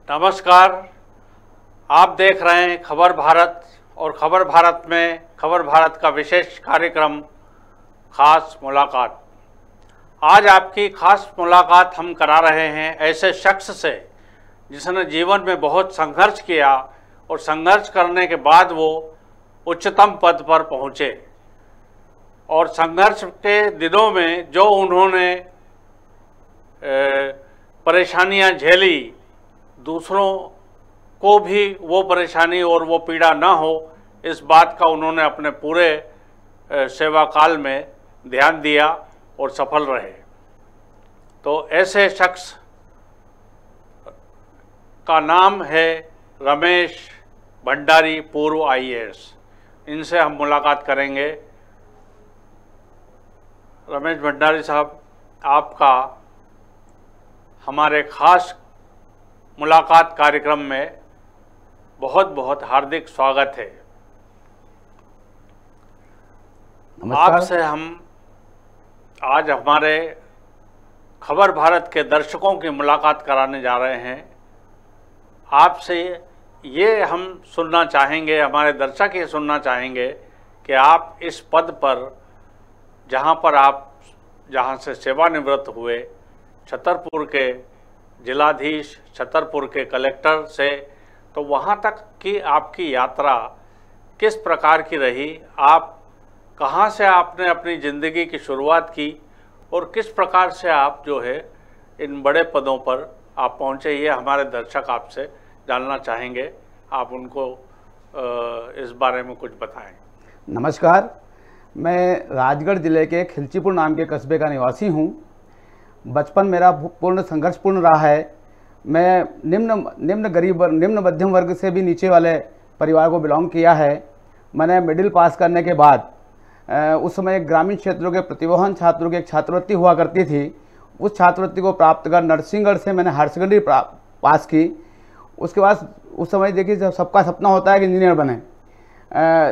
नमस्कार। आप देख रहे हैं खबर भारत और खबर भारत में खबर भारत का विशेष कार्यक्रम खास मुलाकात। आज आपकी खास मुलाकात हम करा रहे हैं ऐसे शख्स से जिसने जीवन में बहुत संघर्ष किया और संघर्ष करने के बाद वो उच्चतम पद पर पहुँचे और संघर्ष के दिनों में जो उन्होंने परेशानियां झेली, दूसरों को भी वो परेशानी और वो पीड़ा ना हो, इस बात का उन्होंने अपने पूरे सेवा काल में ध्यान दिया और सफल रहे। तो ऐसे शख्स का नाम है रमेश भंडारी, पूर्व IAS। इनसे हम मुलाकात करेंगे। रमेश भंडारी साहब, आपका हमारे खास मुलाकात कार्यक्रम में बहुत बहुत हार्दिक स्वागत है। आपसे हम आज हमारे खबर भारत के दर्शकों की मुलाकात कराने जा रहे हैं। आपसे ये हम सुनना चाहेंगे, हमारे दर्शक ये सुनना चाहेंगे कि आप इस पद पर जहाँ से सेवानिवृत्त हुए, छतरपुर के जिलाधीश, छतरपुर के कलेक्टर से, तो वहाँ तक की आपकी यात्रा किस प्रकार की रही? आप कहाँ से आपने अपनी ज़िंदगी की शुरुआत की और किस प्रकार से आप जो है इन बड़े पदों पर आप पहुँचे, ये हमारे दर्शक आपसे जानना चाहेंगे। आप उनको इस बारे में कुछ बताएं। नमस्कार, मैं राजगढ़ ज़िले के खिलचीपुर नाम के कस्बे का निवासी हूँ। बचपन मेरा पूर्ण संघर्षपूर्ण रहा है। मैं निम्न मध्यम वर्ग से भी नीचे वाले परिवार को बिलोंग किया है। मैंने मिडिल पास करने के बाद उस समय ग्रामीण क्षेत्रों के प्रतिभावान छात्रों की एक छात्रवृत्ति हुआ करती थी। उस छात्रवृत्ति को प्राप्त कर नरसिंहगढ़ से मैंने हायर सेकेंडरी पास की। उसके बाद उस समय देखिए, सबका सपना होता है कि इंजीनियर बने,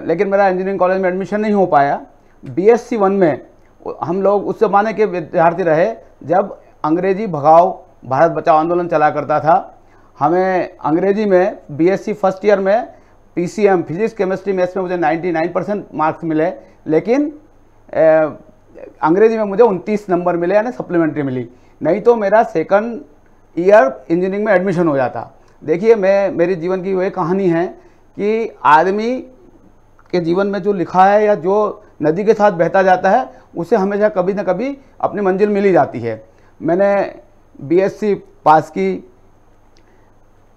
लेकिन मेरा इंजीनियरिंग कॉलेज में एडमिशन नहीं हो पाया। BSc 1 में हम लोग उस जमाने के विद्यार्थी रहे जब अंग्रेजी भगाओ भारत बचाओ आंदोलन चला करता था। हमें अंग्रेजी में BSc फर्स्ट ईयर में PCM फिजिक्स केमिस्ट्री मैथ्स में मुझे 99% मार्क्स मिले, लेकिन अंग्रेजी में मुझे 29 नंबर मिले, यानी सप्लीमेंट्री मिली। नहीं तो मेरा सेकंड ईयर इंजीनियरिंग में एडमिशन हो जाता। देखिए, मेरी जीवन की वही कहानी है कि आदमी के जीवन में जो लिखा है या जो नदी के साथ बहता जाता है, उसे हमेशा कभी ना कभी अपनी मंजिल मिल ही जाती है। मैंने BSc पास की,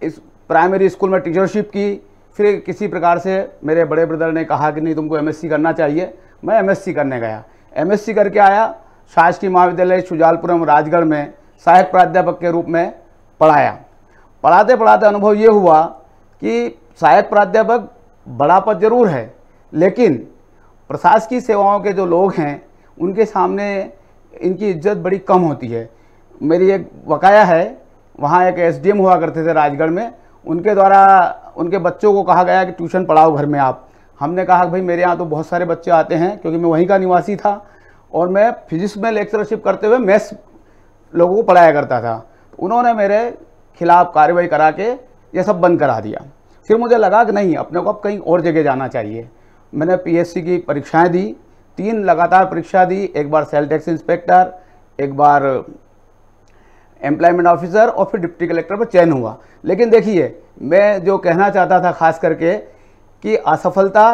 इस प्राइमरी स्कूल में टीचरशिप की। फिर किसी प्रकार से मेरे बड़े ब्रदर ने कहा कि नहीं, तुमको MSc करना चाहिए। मैं MSc करने गया। MSc करके आया, शासकीय महाविद्यालय शुजालपुरम राजगढ़ में सहायक प्राध्यापक के रूप में पढ़ाया। पढ़ाते पढ़ाते अनुभव ये हुआ कि सहायक प्राध्यापक बड़ा पद जरूर है, लेकिन प्रशासकीय सेवाओं के जो लोग हैं उनके सामने इनकी इज्जत बड़ी कम होती है। मेरी एक वकाया है, वहाँ एक SDM हुआ करते थे राजगढ़ में। उनके द्वारा उनके बच्चों को कहा गया कि ट्यूशन पढ़ाओ घर में आप। हमने कहा भाई, मेरे यहाँ तो बहुत सारे बच्चे आते हैं, क्योंकि मैं वहीं का निवासी था और मैं फिजिक्स में लेक्चरशिप करते हुए मैथ्स लोगों को पढ़ाया करता था। उन्होंने मेरे खिलाफ कार्रवाई करा के ये सब बंद करा दिया। फिर मुझे लगा कि नहीं, अपने को अब कहीं और जगह जाना चाहिए। मैंने PSc की परीक्षाएं दी, 3 लगातार परीक्षा दी। एक बार सेल टैक्स इंस्पेक्टर, एक बार एम्प्लॉयमेंट ऑफिसर और फिर डिप्टी कलेक्टर पर चयन हुआ। लेकिन देखिए, मैं जो कहना चाहता था खास करके कि असफलता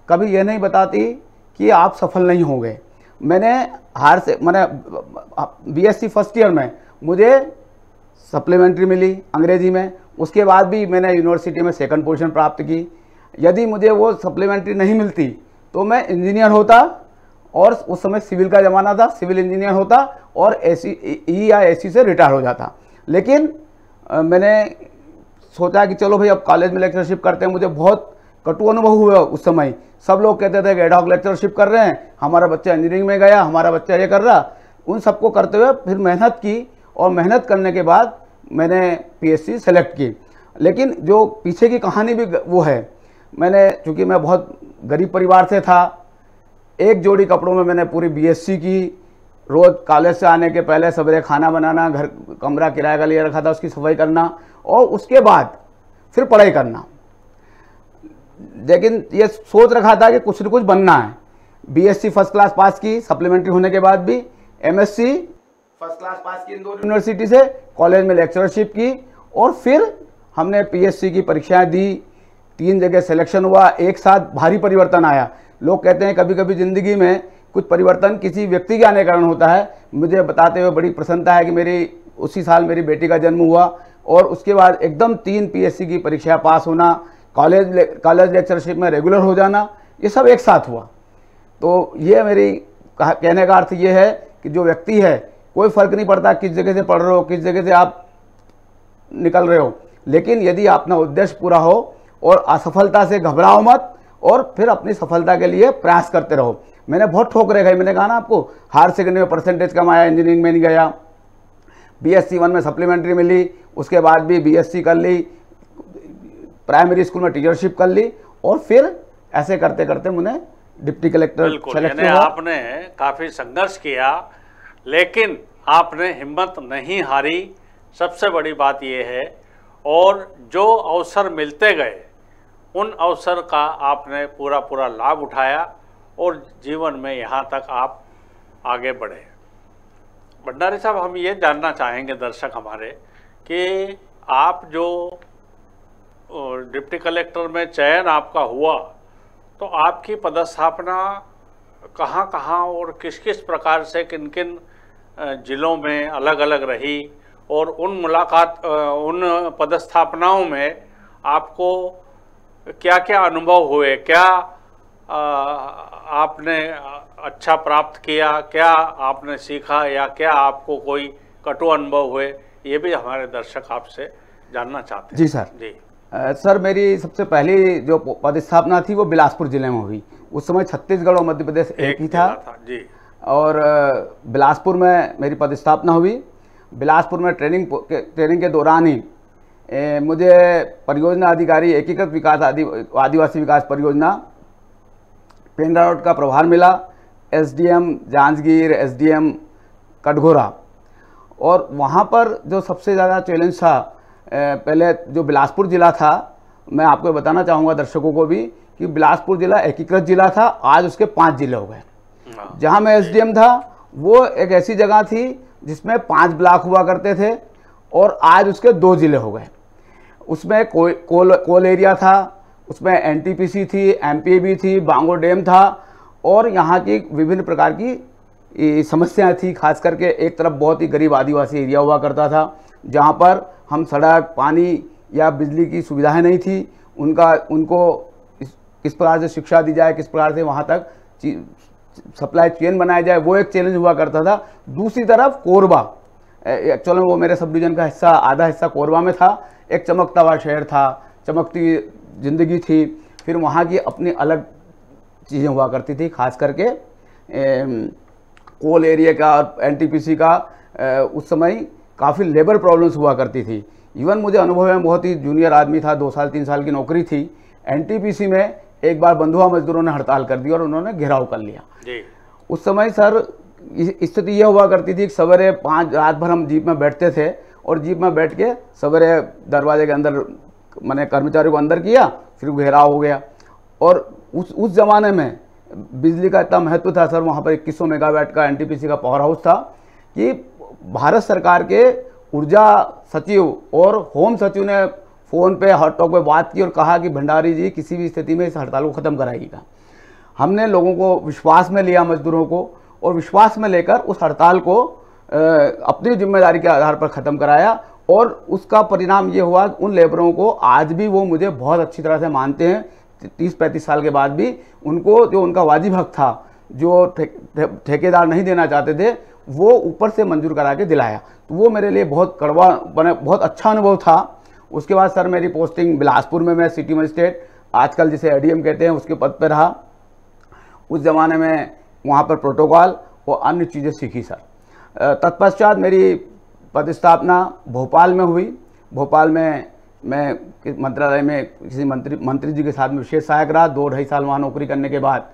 कभी यह नहीं बताती कि आप सफल नहीं होंगे। मैंने BSc फर्स्ट ईयर में मुझे सप्लीमेंट्री मिली अंग्रेजी में। उसके बाद भी मैंने यूनिवर्सिटी में सेकंड पोजीशन प्राप्त की। यदि मुझे वो सप्लीमेंट्री नहीं मिलती तो मैं इंजीनियर होता, और उस समय सिविल का ज़माना था, सिविल इंजीनियर होता और E या AC से रिटायर हो जाता। लेकिन मैंने सोचा कि चलो भाई, अब कॉलेज में लेक्चरशिप करते हैं। मुझे बहुत कटु अनुभव हुआ उस समय। सब लोग कहते थे कि एडहॉक लेक्चरशिप कर रहे हैं, हमारा बच्चा इंजीनियरिंग में गया, हमारा बच्चा ये कर रहा। उन सबको करते हुए फिर मेहनत की, और मेहनत करने के बाद मैंने PSc सेलेक्ट की। लेकिन जो पीछे की कहानी भी वो है, चूँकि मैं बहुत गरीब परिवार से था, एक जोड़ी कपड़ों में मैंने पूरी BSc की, रोज़ कॉलेज से आने के पहले सवेरे खाना बनाना, घर कमरा किराए का लिए रखा था उसकी सफाई करना, और उसके बाद फिर पढ़ाई करना। लेकिन ये सोच रखा था कि कुछ न कुछ बनना है। बीएससी फर्स्ट क्लास पास की, सप्लीमेंट्री होने के बाद भी एमएससी फर्स्ट क्लास पास की इंदौर यूनिवर्सिटी से, कॉलेज में लेक्चरशिप की, और फिर हमने पीएससी की परीक्षाएं दी, 3 जगह सिलेक्शन हुआ। एक साथ भारी परिवर्तन आया। लोग कहते हैं कभी कभी ज़िंदगी में कुछ परिवर्तन किसी व्यक्ति के आने के कारण होता है। मुझे बताते हुए बड़ी प्रसन्नता है कि मेरी उसी साल मेरी बेटी का जन्म हुआ, और उसके बाद एकदम 3 पीएससी की परीक्षा पास होना, कॉलेज लेक्चरशिप में रेगुलर हो जाना, ये सब एक साथ हुआ। तो ये मेरी कहने का अर्थ ये है कि जो व्यक्ति है, कोई फ़र्क नहीं पड़ता किस जगह से पढ़ रहे हो, किस जगह से आप निकल रहे हो, लेकिन यदि अपना उद्देश्य पूरा हो और असफलता से घबराओ मत, और फिर अपनी सफलता के लिए प्रयास करते रहो। मैंने बहुत ठोकरें खाई, मैंने कहा ना आपको, हायर सेकेंडरी में परसेंटेज कमाया, इंजीनियरिंग में नहीं गया, बीएससी 1 में सप्लीमेंट्री मिली, उसके बाद भी बीएससी कर ली, प्राइमरी स्कूल में टीचरशिप कर ली, और फिर ऐसे करते करते मुझे डिप्टी कलेक्टर सेलेक्ट हुआ। आपने काफ़ी संघर्ष किया, लेकिन आपने हिम्मत नहीं हारी, सबसे बड़ी बात यह है। और जो अवसर मिलते गए, उन अवसर का आपने पूरा लाभ उठाया, और जीवन में यहाँ तक आप आगे बढ़े। भंडारी साहब, हम ये जानना चाहेंगे, दर्शक हमारे, कि आप जो डिप्टी कलेक्टर में चयन आपका हुआ, तो आपकी पदस्थापना कहाँ कहाँ और किस किस प्रकार से, किन किन जिलों में अलग अलग रही, और उन उन पदस्थापनाओं में आपको क्या क्या अनुभव हुए, क्या आपने अच्छा प्राप्त किया, क्या आपने सीखा, या क्या आपको कोई कटु अनुभव हुए, ये भी हमारे दर्शक आपसे जानना चाहते हैं। जी सर। जी सर, मेरी सबसे पहली जो पदस्थापना थी वो बिलासपुर जिले में हुई। उस समय छत्तीसगढ़ और मध्य प्रदेश एक ही था। जी। और बिलासपुर में मेरी पदस्थापना हुई। बिलासपुर में ट्रेनिंग के दौरान ही मुझे परियोजना अधिकारी एकीकृत विकास आदिवासी विकास परियोजना पेंड्रा रोड का प्रभार मिला। SDM Janjgir, SDM Katghora. और वहाँ पर जो सबसे ज़्यादा चैलेंज था, पहले जो बिलासपुर ज़िला था, मैं आपको बताना चाहूँगा दर्शकों को भी कि बिलासपुर ज़िला एकीकृत ज़िला था, आज उसके 5 ज़िले हो गए। जहाँ मैं एसडीएम था वो एक ऐसी जगह थी जिसमें 5 ब्लॉक हुआ करते थे, और आज उसके 2 ज़िले हो गए। उसमें कोल एरिया था, उसमें एनटीपीसी थी, एमपीबी थी, बांगो डैम था, और यहाँ की विभिन्न प्रकार की समस्याएं थी। खास करके एक तरफ बहुत ही गरीब आदिवासी एरिया हुआ करता था, जहाँ पर हम सड़क, पानी या बिजली की सुविधाएं नहीं थी। उनको किस प्रकार से शिक्षा दी जाए, किस प्रकार से वहाँ तक सप्लाई चेन बनाया जाए, वो एक चैलेंज हुआ करता था। दूसरी तरफ कोरबा, एक्चुअली वो मेरे सब डिवीजन का हिस्सा, आधा हिस्सा कोरबा में था। एक चमकता हुआ शहर था, चमकती ज़िंदगी थी। फिर वहाँ की अपनी अलग चीज़ें हुआ करती थी, खास करके कोल एरिया का और एनटीपीसी का उस समय काफ़ी लेबर प्रॉब्लम्स हुआ करती थी। इवन मुझे अनुभव है, बहुत ही जूनियर आदमी था, 2 साल 3 साल की नौकरी थी। एनटीपीसी में एक बार बंधुआ मजदूरों ने हड़ताल कर दी और उन्होंने घेराव कर लिया। उस समय सर स्थिति यह हुआ करती थी कि सवेरे 5 रात भर हम जीप में बैठते थे, और जीप में बैठ के सवेरे दरवाजे के अंदर मैंने कर्मचारियों को अंदर किया, फिर घेराव हो गया। और उस ज़माने में बिजली का इतना महत्व था सर, वहाँ पर 2100 मेगावाट का एनटीपीसी का पावर हाउस था कि भारत सरकार के ऊर्जा सचिव और होम सचिव ने फ़ोन पे हॉट टॉक पे बात की और कहा कि भंडारी जी किसी भी स्थिति में इस हड़ताल को ख़त्म कराइएगा। हमने लोगों को विश्वास में लिया, मजदूरों को, और विश्वास में लेकर उस हड़ताल को अपनी जिम्मेदारी के आधार पर ख़त्म कराया। और उसका परिणाम ये हुआ कि उन लेबरों को आज भी वो मुझे बहुत अच्छी तरह से मानते हैं। 30-35 साल के बाद भी उनको जो उनका वाजिब हक था, जो ठेकेदार नहीं देना चाहते थे, वो ऊपर से मंजूर करा के दिलाया। तो वो मेरे लिए बहुत कड़वा बहुत अच्छा अनुभव था। उसके बाद सर मेरी पोस्टिंग बिलासपुर में, मैं सिटी मजिस्ट्रेट, आजकल जिसे एडीएम कहते हैं, उसके पद पर रहा। उस ज़माने में वहाँ पर प्रोटोकॉल और अन्य चीज़ें सीखी सर। तत्पश्चात मेरी पदस्थापना भोपाल में हुई। भोपाल में मैं मंत्रालय में किसी मंत्री जी के साथ में विशेष सहायक रहा। 2-2.5 साल वहाँ नौकरी करने के बाद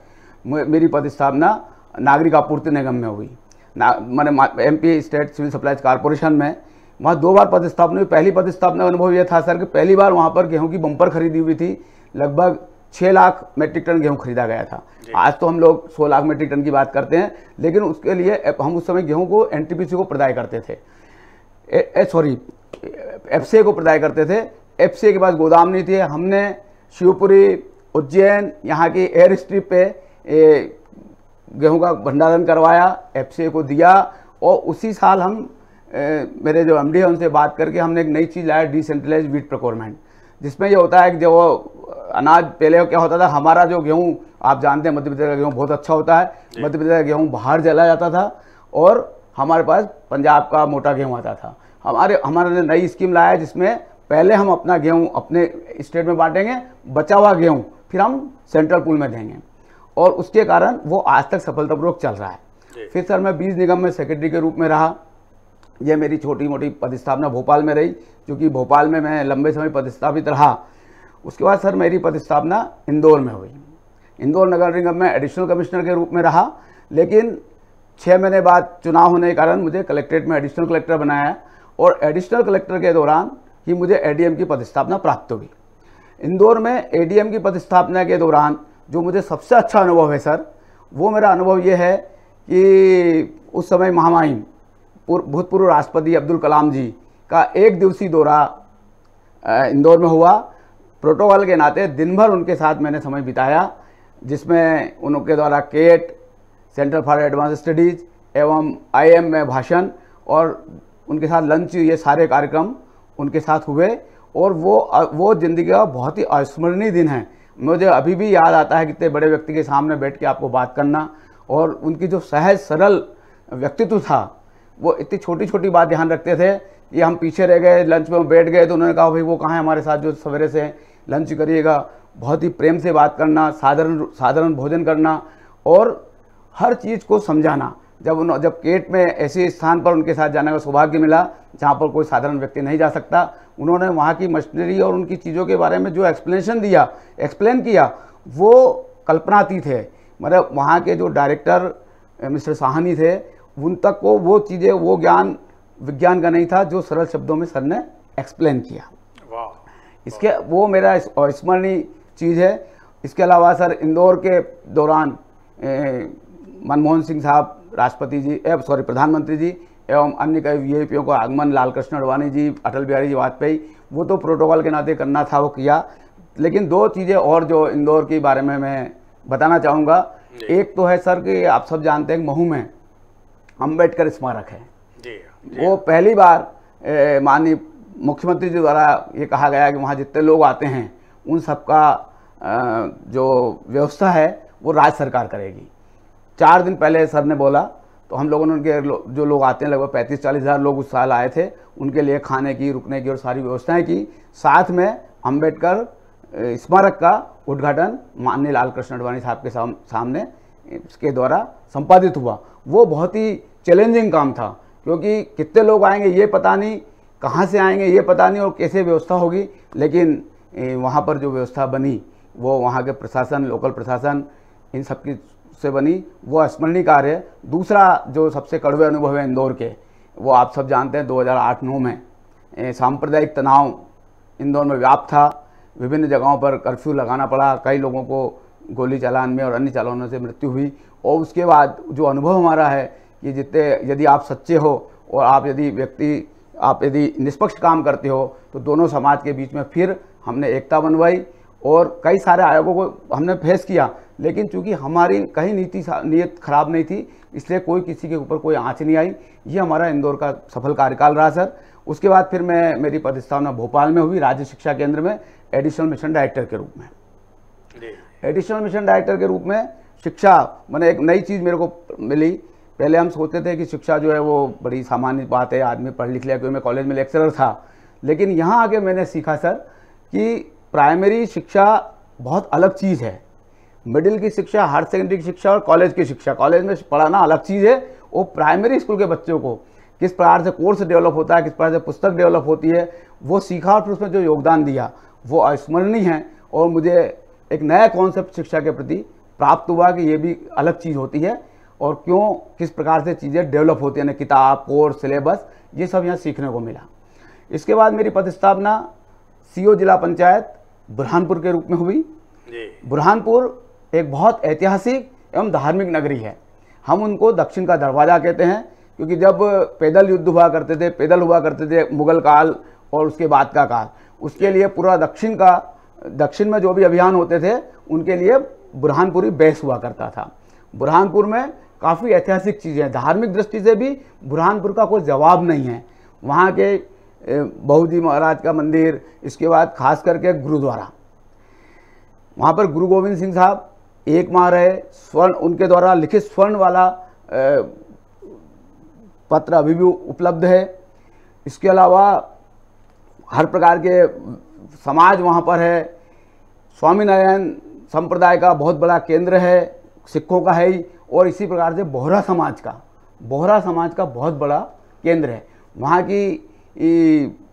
मेरी पदस्थापना नागरिक आपूर्ति निगम में हुई। मैंने MP state civil supplies corporation में, वहाँ 2 बार पदस्थापना हुई। पहली पदस्थापना अनुभव यह था सर कि पहली बार वहाँ पर गेहूं की बम्पर खरीदी हुई थी, लगभग 6 लाख मेट्रिक टन गेहूं खरीदा गया था। आज तो हम लोग 100 लाख मेट्रिक टन की बात करते हैं, लेकिन उसके लिए हम उस समय गेहूं को NTPC को प्रदाय करते थे, FCA को प्रदाय करते थे। FCA के पास गोदाम नहीं थे। हमने शिवपुरी, उज्जैन, यहाँ की एयर स्ट्रिप पे गेहूं का भंडारण करवाया, FCA को दिया, और उसी साल हम मेरे जो MD है उनसे बात करके हमने एक नई चीज़ लाया, डिसेंट्रलाइज्ड वीट प्रोक्योरमेंट, जिसमें ये होता है कि जो अनाज पहले क्या होता था, हमारा जो गेहूं आप जानते हैं मध्य प्रदेश का गेहूं बहुत अच्छा होता है, मध्य प्रदेश का गेहूं बाहर चला जाता था और हमारे पास पंजाब का मोटा गेहूं आता था। हमारे नई स्कीम लाया जिसमें पहले हम अपना गेहूं अपने स्टेट में बांटेंगे, बचा हुआ गेहूं फिर हम सेंट्रल पूल में देंगे, और उसके कारण वो आज तक सफलतापूर्वक चल रहा है। फिर सर मैं बीज निगम में सेक्रेटरी के रूप में रहा। यह मेरी छोटी मोटी पदस्थापना भोपाल में रही, क्योंकि भोपाल में मैं लंबे समय पदस्थापित रहा। उसके बाद सर मेरी पदस्थापना इंदौर में हुई। इंदौर नगर निगम में एडिशनल कमिश्नर के रूप में रहा, लेकिन 6 महीने बाद चुनाव होने के कारण मुझे कलेक्ट्रेट में एडिशनल कलेक्टर बनाया, और एडिशनल कलेक्टर के दौरान ही मुझे ADM की पदस्थापना प्राप्त हुई। इंदौर में ADM की पदस्थापना के दौरान जो मुझे सबसे अच्छा अनुभव है सर, वो मेरा अनुभव ये है कि उस समय महामहिम भूतपूर्व राष्ट्रपति अब्दुल कलाम जी का 1 दिवसीय दौरा इंदौर में हुआ। प्रोटोकॉल के नाते दिन भर उनके साथ मैंने समय बिताया, जिसमें उनके द्वारा केट, सेंटर फॉर एडवांस स्टडीज़ एवं IIM में भाषण और उनके साथ लंच, ये सारे कार्यक्रम उनके साथ हुए, और वो ज़िंदगी का बहुत ही अविस्मरणीय दिन है। मुझे अभी भी याद आता है कितने बड़े व्यक्ति के सामने बैठ के आपको बात करना, और उनकी जो सहज सरल व्यक्तित्व था, वो इतनी छोटी छोटी बात ध्यान रखते थे। ये हम पीछे रह गए, लंच में बैठ गए तो उन्होंने कहा भाई वो कहाँ है हमारे साथ जो सवेरे से लंच करिएगा। बहुत ही प्रेम से बात करना, साधारण भोजन करना, और हर चीज़ को समझाना। जब केट में ऐसे स्थान पर उनके साथ जाने का सौभाग्य मिला जहाँ पर कोई साधारण व्यक्ति नहीं जा सकता, उन्होंने वहाँ की मशीनरी और उनकी चीज़ों के बारे में जो एक्सप्लेन किया, वो कल्पनातीत है। मतलब वहाँ के जो डायरेक्टर मिस्टर साहनी थे, उन तक को वो चीज़ें, वो ज्ञान विज्ञान का नहीं था जो सरल शब्दों में सर ने एक्सप्लेन किया। इसके वो मेरा स्मरणीय चीज़ है। इसके अलावा सर इंदौर के दौरान मनमोहन सिंह साहब प्रधानमंत्री जी एवं अन्य कई VIPों का आगमन, लाल कृष्ण अडवाणी जी, अटल बिहारी जी वाजपेयी, वो तो प्रोटोकॉल के नाते करना था वो किया। लेकिन 2 चीज़ें और जो इंदौर के बारे में मैं बताना चाहूँगा। एक तो है सर कि आप सब जानते हैं महू में अम्बेडकर स्मारक है। वो पहली बार माननीय मुख्यमंत्री जी द्वारा ये कहा गया कि वहाँ जितने लोग आते हैं उन सबका जो व्यवस्था है वो राज्य सरकार करेगी। 4 दिन पहले सर ने बोला, तो हम लोगों ने उनके जो लोग आते हैं लगभग 35-40 हज़ार लोग उस साल आए थे, उनके लिए खाने की, रुकने की और सारी व्यवस्थाएं की। साथ में अम्बेडकर स्मारक का उद्घाटन माननीय लाल कृष्ण अडवाणी साहब के सामने इसके द्वारा संपादित हुआ। वो बहुत ही चैलेंजिंग काम था, क्योंकि कितने लोग आएंगे ये पता नहीं, कहाँ से आएंगे ये पता नहीं, और कैसे व्यवस्था होगी। लेकिन वहाँ पर जो व्यवस्था बनी वो वहाँ के प्रशासन, लोकल प्रशासन, इन सब की से बनी, वो अस्मरणीय कार्य है। दूसरा जो सबसे कड़वे अनुभव है इंदौर के, वो आप सब जानते हैं 2008-9 में सांप्रदायिक तनाव इंदौर में व्याप्त था। विभिन्न जगहों पर कर्फ्यू लगाना पड़ा, कई लोगों को गोली चालान में और अन्य चालानों से मृत्यु हुई। और उसके बाद जो अनुभव हमारा है कि यदि आप सच्चे हो और आप यदि निष्पक्ष काम करते हो तो दोनों समाज के बीच में फिर हमने एकता बनवाई, और कई सारे आयोगों को हमने फेस किया। लेकिन चूंकि हमारी कहीं नीयत खराब नहीं थी, इसलिए कोई किसी के ऊपर कोई आँच नहीं आई। ये हमारा इंदौर का सफल कार्यकाल रहा सर। उसके बाद फिर मेरी पदस्थापना भोपाल में हुई, राज्य शिक्षा केंद्र में एडिशनल मिशन डायरेक्टर के रूप में। एडिशनल मिशन डायरेक्टर के रूप में शिक्षा, मैंने एक नई चीज़ मेरे को मिली। पहले हम सोचते थे कि शिक्षा जो है वो बड़ी सामान्य बात है, आदमी पढ़ लिख लिया, क्योंकि मैं कॉलेज में लेक्चरर था। लेकिन यहाँ आके मैंने सीखा सर कि प्राइमरी शिक्षा बहुत अलग चीज़ है, मिडिल की शिक्षा, हायर सेकेंडरी की शिक्षा और कॉलेज की शिक्षा। कॉलेज में पढ़ाना अलग चीज़ है, वो प्राइमरी स्कूल के बच्चों को किस प्रकार से कोर्स डेवलप होता है, किस प्रकार से पुस्तक डेवलप होती है, वो सीखा, और फिर उसमें जो योगदान दिया वो अविस्मरणीय है। और मुझे एक नया कॉन्सेप्ट शिक्षा के प्रति प्राप्त हुआ कि ये भी अलग चीज़ होती है। और क्यों किस प्रकार से चीज़ें डेवलप होती हैं, किताब, कोर्स, सिलेबस, ये सब यहाँ सीखने को मिला। इसके बाद मेरी पदस्थापना सीओ जिला पंचायत बुरहानपुर के रूप में हुई। बुरहानपुर एक बहुत ऐतिहासिक एवं धार्मिक नगरी है। हम उनको दक्षिण का दरवाज़ा कहते हैं, क्योंकि जब पैदल युद्ध हुआ करते थे, पैदल हुआ करते थे मुगल काल और उसके बाद का काल, उसके लिए पूरा दक्षिण में जो भी अभियान होते थे उनके लिए बुरहानपुरी बेस हुआ करता था। बुरहानपुर में काफ़ी ऐतिहासिक चीज़ें हैं, धार्मिक दृष्टि से भी बुरहानपुर का कोई जवाब नहीं है। वहाँ के बहूजी महाराज का मंदिर, इसके बाद खास करके गुरुद्वारा, वहाँ पर गुरु गोविंद सिंह साहब एक माह रहे, स्वर्ण उनके द्वारा लिखित स्वर्ण वाला पत्र अभी भी उपलब्ध है। इसके अलावा हर प्रकार के समाज वहाँ पर है। स्वामीनारायण संप्रदाय का बहुत बड़ा केंद्र है, सिखों का है ही, और इसी प्रकार से बोहरा समाज का बहुत बड़ा केंद्र है। वहाँ की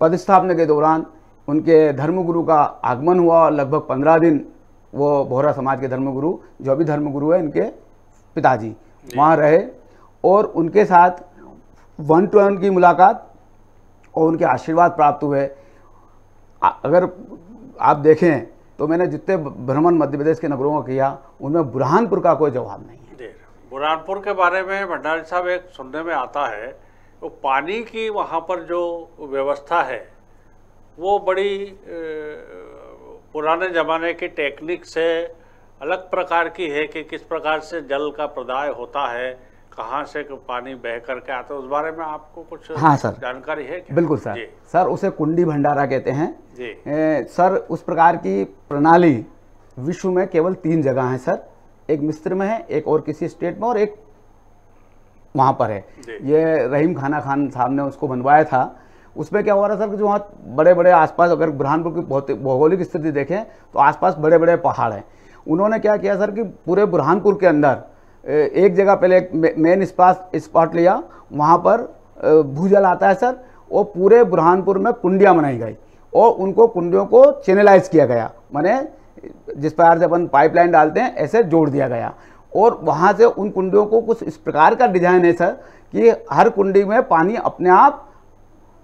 पदस्थापना के दौरान उनके धर्मगुरु का आगमन हुआ। लगभग 15 दिन वो बोहरा समाज के धर्मगुरु, जो भी धर्मगुरु है, इनके पिताजी वहाँ रहे और उनके साथ 1 to 1 की मुलाकात और उनके आशीर्वाद प्राप्त हुए। अगर आप देखें तो मैंने जितने भ्रमण मध्य प्रदेश के नगरों का किया, उनमें बुरहानपुर का कोई जवाब नहीं है। बुरहानपुर के बारे में भंडारी साहब एक सुनने में आता है, वो पानी की वहाँ पर जो व्यवस्था है वो बड़ी पुराने ज़माने की टेक्निक से अलग प्रकार की है कि किस प्रकार से जल का प्रदाय होता है, कहाँ से पानी बह करके आता है, उस बारे में आपको कुछ जानकारी है क्या? बिल्कुल सर। सर उसे कुंडी भंडारा कहते हैं जी। सर उस प्रकार की प्रणाली विश्व में केवल 3 जगह हैं सर। एक मिस्र में है, एक और किसी स्टेट में, और एक वहाँ पर है। ये रहीम खान साहब ने उसको बनवाया था। उसमें क्या हुआ था सर कि जो वहाँ बड़े बड़े आसपास, अगर बुरहानपुर की भौगोलिक स्थिति देखें तो आसपास बड़े बड़े पहाड़ हैं। उन्होंने क्या किया सर कि पूरे बुरहानपुर के अंदर एक जगह पहले एक मेन स्पॉट लिया, वहाँ पर भूजल आता है सर, और पूरे बुरहानपुर में कुंडियाँ बनाई गई और उनको कुंडियों को चैनलाइज किया गया, माने जिस प्रकार से अपन पाइपलाइन डालते हैं ऐसे जोड़ दिया गया। और वहाँ से उन कुंडियों को कुछ इस प्रकार का डिजाइन है सर कि हर कुंडी में पानी अपने आप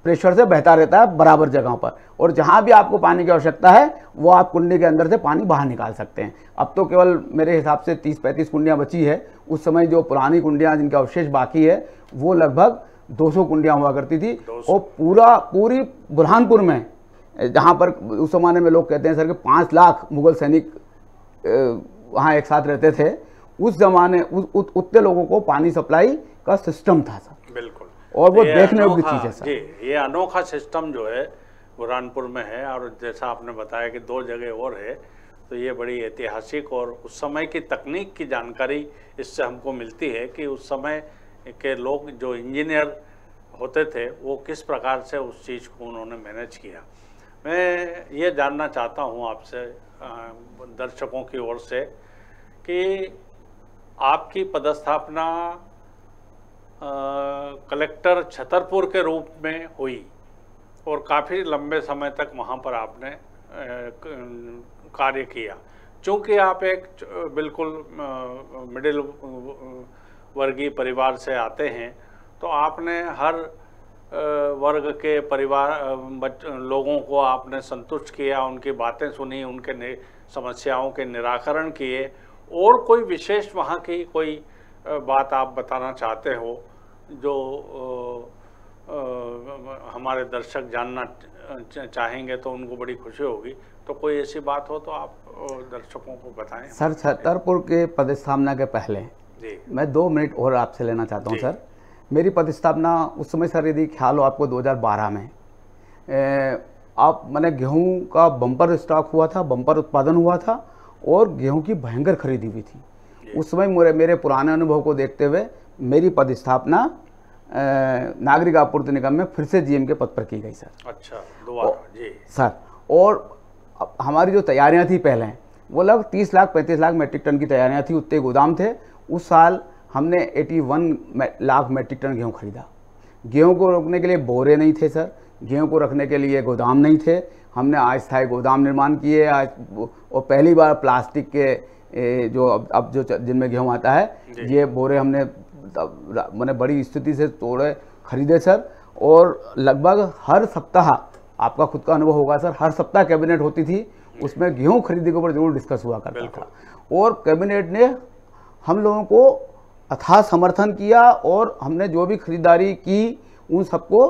प्रेशर से बहता रहता है बराबर जगहों पर, और जहाँ भी आपको पानी की आवश्यकता है वो आप कुंडी के अंदर से पानी बाहर निकाल सकते हैं। अब तो केवल मेरे हिसाब से 30-35 कुंडियाँ बची है। उस समय जो पुरानी कुंडियाँ जिनका अवशेष बाकी है वो लगभग 200 कुंडियाँ हुआ करती थी। और पूरी बुरहानपुर में, जहाँ पर उस जमाने में लोग कहते हैं सर कि 5 लाख मुगल सैनिक वहाँ एक साथ रहते थे, उस जमाने उतने लोगों को पानी सप्लाई का सिस्टम था सर। बिल्कुल, और वो देखने योग्य चीज़ है सर। जी, ये अनोखा सिस्टम जो है बुरहानपुर में है, और जैसा आपने बताया कि 2 जगह और है, तो ये बड़ी ऐतिहासिक और उस समय की तकनीक की जानकारी इससे हमको मिलती है कि उस समय के लोग जो इंजीनियर होते थे वो किस प्रकार से उस चीज़ को उन्होंने मैनेज किया। मैं ये जानना चाहता हूँ आपसे, दर्शकों की ओर से, कि आपकी पदस्थापना कलेक्टर छतरपुर के रूप में हुई और काफ़ी लंबे समय तक वहाँ पर आपने कार्य किया। चूँकि आप एक बिल्कुल मिडिल वर्गीय परिवार से आते हैं, तो आपने हर वर्ग के परिवार लोगों को आपने संतुष्ट किया, उनकी बातें सुनी, उनके समस्याओं के निराकरण किए। और कोई विशेष वहाँ की कोई बात आप बताना चाहते हो जो हमारे दर्शक जानना चाहेंगे तो उनको बड़ी खुशी होगी, तो कोई ऐसी बात हो तो आप दर्शकों को बताएं। सर छतरपुर के पदस्थापना के पहले जी मैं 2 मिनट और आपसे लेना चाहता हूँ सर। मेरी पदस्थापना उस समय सर, यदि ख्याल हो आपको, 2012 में आप मैंने गेहूं का बम्पर स्टॉक हुआ था, बम्पर उत्पादन हुआ था और गेहूं की भयंकर खरीदी हुई थी। उस समय मेरे पुराने अनुभव को देखते हुए मेरी पदस्थापना नागरिक आपूर्ति निगम में फिर से जीएम के पद पर की गई सर। अच्छा, दोबारा जी सर। और हमारी जो तैयारियां थी पहले, वो लगभग 30 लाख 35 लाख मेट्रिक टन की तैयारियां थी, उतने गोदाम थे। उस साल हमने 81 लाख मेट्रिक टन गेहूँ खरीदा। गेहूँ को रोकने के लिए बोरे नहीं थे सर, गेहूँ को रखने के लिए गोदाम नहीं थे। हमने अस्थायी गोदाम निर्माण किए और पहली बार प्लास्टिक के जो अब जो जिनमें गेहूँ आता है, ये बोरे हमने मैंने बड़ी स्थिति से तोड़े खरीदे सर। और लगभग हर सप्ताह, आपका खुद का अनुभव होगा सर, हर सप्ताह कैबिनेट होती थी, उसमें गेहूँ खरीदी के ऊपर जरूर डिस्कस हुआ करता था। और कैबिनेट ने हम लोगों को अथाह समर्थन किया और हमने जो भी खरीदारी की उन सबको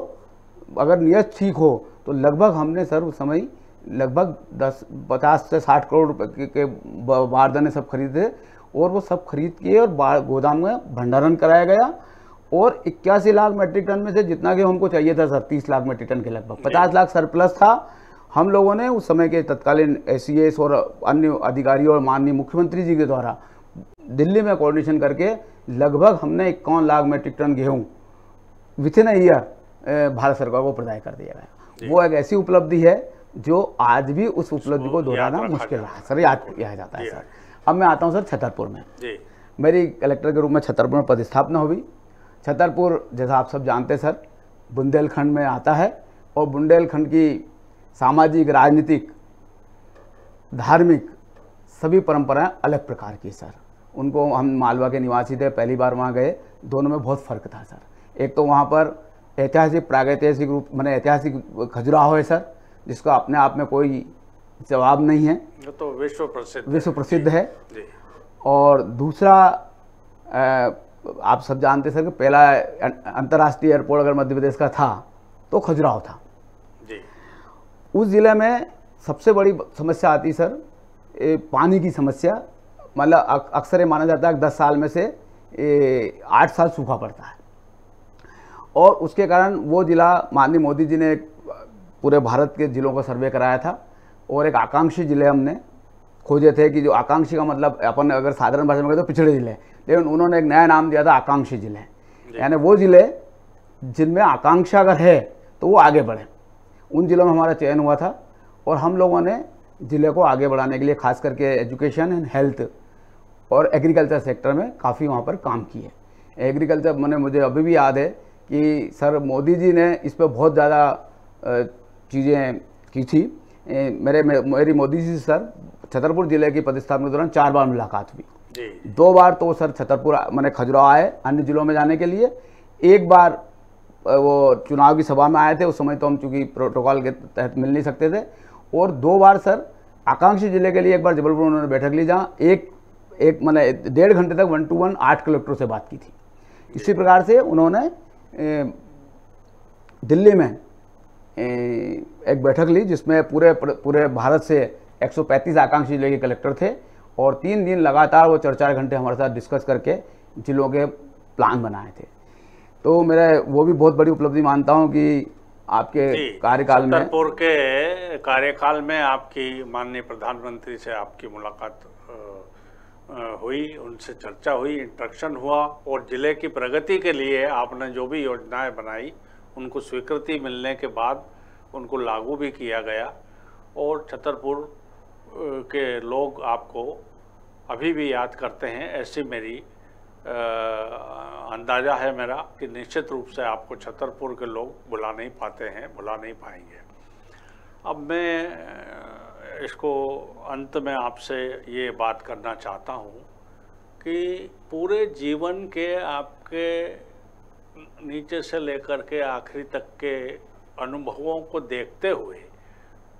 अगर नियत ठीक हो तो लगभग हमने सर उस समय लगभग 50 से 60 करोड़ रुपए के बारदाने सब खरीदे और वो सब खरीद के और गोदाम में भंडारण कराया गया। और 81 लाख मेट्रिक टन में से जितना कि हमको चाहिए था सर 30 लाख मेट्रिक टन के लगभग 50 लाख सरप्लस था। हम लोगों ने उस समय के तत्कालीन SES और अन्य अधिकारियों और माननीय मुख्यमंत्री जी के द्वारा दिल्ली में कोऑर्डिनेशन करके लगभग हमने 51 लाख मेट्रिक टन गेहूँ विथ इन ईयर भारत सरकार को प्रदान कर दिया गया। वो एक ऐसी उपलब्धि है जो आज भी उस उपलब्धि को दोहराना मुश्किल है सर, याद किया जाता है सर। अब मैं आता हूँ सर छतरपुर में। मेरी कलेक्टर के रूप में छतरपुर में पदस्थापना हुई। छतरपुर जैसा आप सब जानते हैं सर बुंदेलखंड में आता है और बुंदेलखंड की सामाजिक, राजनीतिक, धार्मिक सभी परंपराएं अलग प्रकार की सर। उनको, हम मालवा के निवासी थे, पहली बार वहाँ गए, दोनों में बहुत फ़र्क था सर। एक तो वहाँ पर ऐतिहासिक, प्रागैतिहासिक रूप मैंने ऐतिहासिक खजुराहो है सर, जिसका अपने आप में कोई जवाब नहीं है, तो विश्व प्रसिद्ध है। और दूसरा आप सब जानते सर कि पहला अंतर्राष्ट्रीय एयरपोर्ट अगर मध्य प्रदेश का था तो खजुराहो था जी। उस ज़िले में सबसे बड़ी समस्या आती सर पानी की समस्या। मतलब अक्सर ये माना जाता है कि 10 साल में से 8 साल सूखा पड़ता है और उसके कारण वो ज़िला माननीय मोदी जी ने पूरे भारत के ज़िलों का सर्वे कराया था और एक आकांक्षी ज़िले हमने खोजे थे कि जो आकांक्षी का मतलब अपन अगर साधारण भाषा में कहते तो पिछड़े ज़िले, लेकिन उन्होंने एक नया नाम दिया था आकांक्षी ज़िले, यानी वो ज़िले जिनमें आकांक्षा अगर है तो वो आगे बढ़े। उन ज़िलों में हमारा चयन हुआ था और हम लोगों ने ज़िले को आगे बढ़ाने के लिए खास करके एजुकेशन एंड हेल्थ और एग्रीकल्चर सेक्टर में काफ़ी वहाँ पर काम किए। एग्रीकल्चर मैंने, मुझे अभी भी याद है कि सर मोदी जी ने इस पर बहुत ज़्यादा चीज़ें की थी। मेरी मोदी जी से सर छतरपुर ज़िले की पदस्थापना के दौरान 4 बार मुलाकात हुई। 2 बार तो सर छतरपुर मैंने खजुराहो आए अन्य ज़िलों में जाने के लिए, 1 बार वो चुनाव की सभा में आए थे, उस समय तो हम चूँकि प्रोटोकॉल के तहत मिल नहीं सकते थे। और 2 बार सर आकांक्षी ज़िले के लिए, एक बार जबलपुर उन्होंने बैठक ली जहाँ एक मैंने 1.5 घंटे तक 1 to 1 8 कलेक्टरों से बात की थी। इसी प्रकार से उन्होंने दिल्ली में एक बैठक ली जिसमें पूरे भारत से 135 आकांक्षी जिले के कलेक्टर थे और 3 दिन लगातार वो 4-4 घंटे हमारे साथ डिस्कस करके जिलों के प्लान बनाए थे। तो मेरा वो भी बहुत बड़ी उपलब्धि मानता हूँ कि आपके कार्यकाल में, छतरपुर के कार्यकाल में आपकी माननीय प्रधानमंत्री से आपकी मुलाकात हुई, उनसे चर्चा हुई, इंट्रैक्शन हुआ और ज़िले की प्रगति के लिए आपने जो भी योजनाएं बनाई उनको स्वीकृति मिलने के बाद उनको लागू भी किया गया और छतरपुर के लोग आपको अभी भी याद करते हैं। ऐसी मेरी अंदाज़ा है मेरा कि निश्चित रूप से आपको छतरपुर के लोग भुला नहीं पाते हैं, भुला नहीं पाएंगे। अब मैं इसको अंत में आपसे ये बात करना चाहता हूँ कि पूरे जीवन के आपके नीचे से लेकर के आखिरी तक के अनुभवों को देखते हुए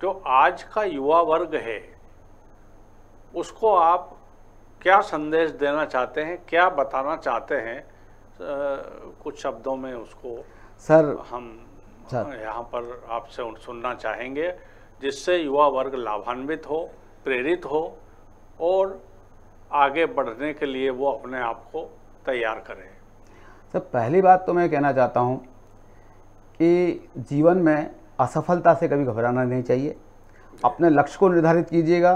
जो आज का युवा वर्ग है उसको आप क्या संदेश देना चाहते हैं, क्या बताना चाहते हैं? कुछ शब्दों में उसको सर हम यहाँ पर आपसे सुनना चाहेंगे जिससे युवा वर्ग लाभान्वित हो, प्रेरित हो और आगे बढ़ने के लिए वो अपने आप को तैयार करें। सर पहली बात तो मैं कहना चाहता हूँ कि जीवन में असफलता से कभी घबराना नहीं चाहिए। अपने लक्ष्य को निर्धारित कीजिएगा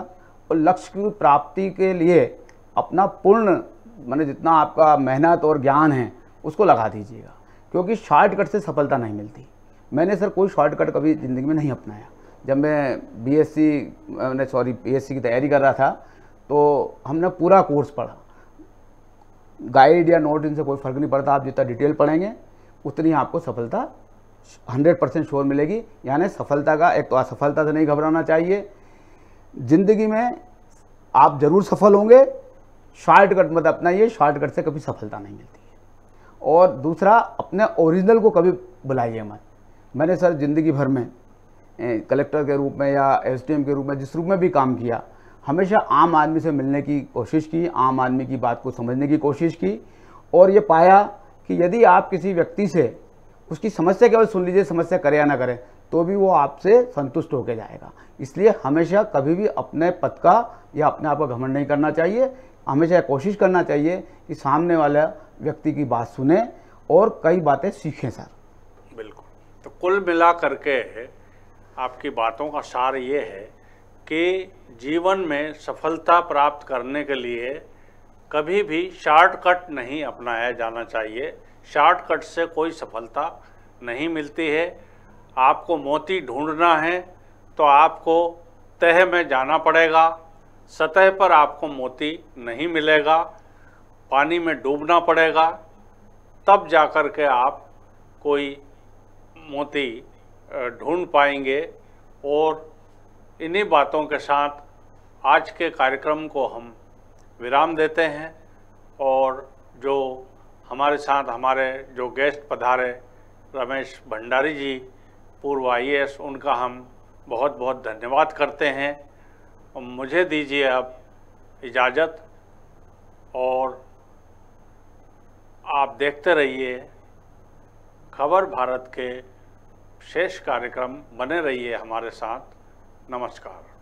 और लक्ष्य की प्राप्ति के लिए अपना पूर्ण माने जितना आपका मेहनत और ज्ञान है उसको लगा दीजिएगा, क्योंकि शॉर्टकट से सफलता नहीं मिलती। मैंने सर कोई शॉर्टकट कभी ज़िंदगी में नहीं अपनाया। जब मैं PSC की तैयारी कर रहा था तो हमने पूरा कोर्स पढ़ा। गाइड या नोट इनसे कोई फ़र्क नहीं पड़ता, आप जितना डिटेल पढ़ेंगे उतनी आपको सफलता 100% श्योर मिलेगी। यानी सफलता का एक तो असफलता से नहीं घबराना चाहिए। ज़िंदगी में आप जरूर सफल होंगे। शॉर्टकट मत अपनाइए, शॉर्टकट से कभी सफलता नहीं मिलती है। और दूसरा, अपने ओरिजिनल को कभी बुलाइए मत। मैंने सर ज़िंदगी भर में कलेक्टर के रूप में या एसडीएम के रूप में जिस रूप में भी काम किया, हमेशा आम आदमी से मिलने की कोशिश की, आम आदमी की बात को समझने की कोशिश की, और ये पाया कि यदि आप किसी व्यक्ति से उसकी समस्या केवल सुन लीजिए, समस्या करे या ना करे, तो भी वो आपसे संतुष्ट होकर जाएगा। इसलिए हमेशा कभी भी अपने पद का या अपने आप का घमंड नहीं करना चाहिए। हमेशा कोशिश करना चाहिए कि सामने वाला व्यक्ति की बात सुने और कई बातें सीखें सर। बिल्कुल। तो कुल मिला करके आपकी बातों का सार ये है कि जीवन में सफलता प्राप्त करने के लिए कभी भी शॉर्टकट नहीं अपनाया जाना चाहिए। शॉर्टकट से कोई सफलता नहीं मिलती है। आपको मोती ढूंढना है तो आपको तह में जाना पड़ेगा। सतह पर आपको मोती नहीं मिलेगा, पानी में डूबना पड़ेगा, तब जाकर के आप कोई मोती ढूंढ पाएंगे। और इन्हीं बातों के साथ आज के कार्यक्रम को हम विराम देते हैं। और जो हमारे साथ हमारे जो गेस्ट पधारे रमेश भंडारी जी, पूर्व IAS, उनका हम बहुत बहुत धन्यवाद करते हैं। और मुझे दीजिए अब इजाज़त, और आप देखते रहिए खबर भारत के शेष कार्यक्रम, बने रहिए हमारे साथ। नमस्कार।